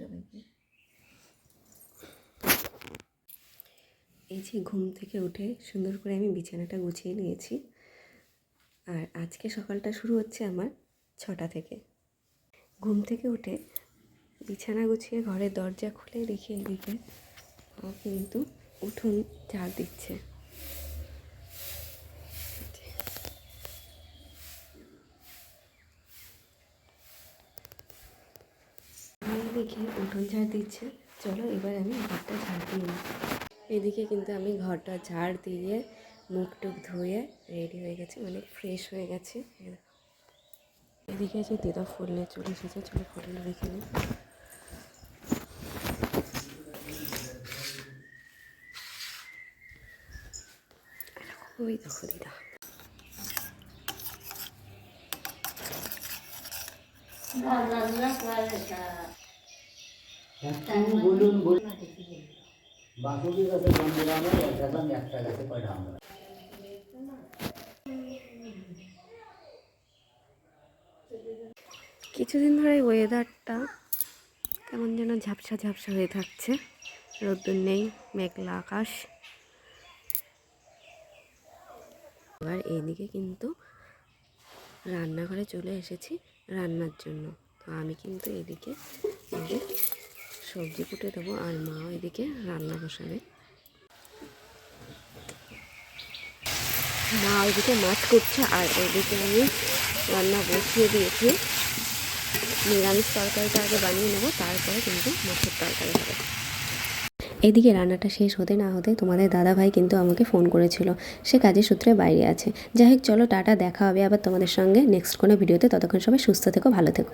সবাইকে। এই যে ঘুম থেকে উঠে সুন্দর করে আমি বিছানাটা গুছিয়ে নিয়েছি। আর আজকে সকালটা শুরু হচ্ছে আমার 6টা থেকে। ঘুম থেকে উঠে বিছানা গুছিয়ে ঘরের দরজা খুলে দেখি এদিকে কিন্তু উঠোন ঝাড় দিচ্ছে। দেখে উঠোন ঝাড় দিচ্ছে, চলো এবার আমি ঘরটা ঝাড় দিয়ে নিই। এদিকে কিন্তু আমি ঘরটা ঝাড় দিয়ে মুখ টুক ধুয়ে রেডি হয়ে গেছি, মানে ফ্রেশ হয়ে গেছি। এদিকে যে দিদা ফুল নিয়ে চলে এসেছে, চলো ফুলগুলো রেখে নিই। ওই দেখো দিদা। কিছুদিন ধরে ওয়েদারটা কেমন যেন ঝাপসা ঝাপসা হয়ে থাকছে, রোদ্দুর নেই, মেঘলা আকাশ। এবার এইদিকে কিন্তু রান্নাঘরে চলে এসেছি রান্নার জন্য। তো আমি কিন্তু এদিকে সবজি কুটে দেবো আর মা এদিকে রান্না বসাবে। মা ওইদিকে মাছ করছে আর ওইদিকে আমি রান্না বসিয়ে দিয়েছি। নিরামিষ তরকারিটা আগে বানিয়ে নেবো, তারপরে কিন্তু মাছের তরকারি হবে। এদিকে রান্নাটা শেষ হতে না হতে তোমাদের দাদাভাই কিন্তু আমাকে ফোন করেছিল, সে কাজের সূত্রে বাইরে আছে। যাই হোক, চলো টাটা, দেখা হবে আবার তোমাদের সঙ্গে নেক্সট কোনো ভিডিওতে। ততক্ষণ সবাই সুস্থ থেকো, ভালো থেকো।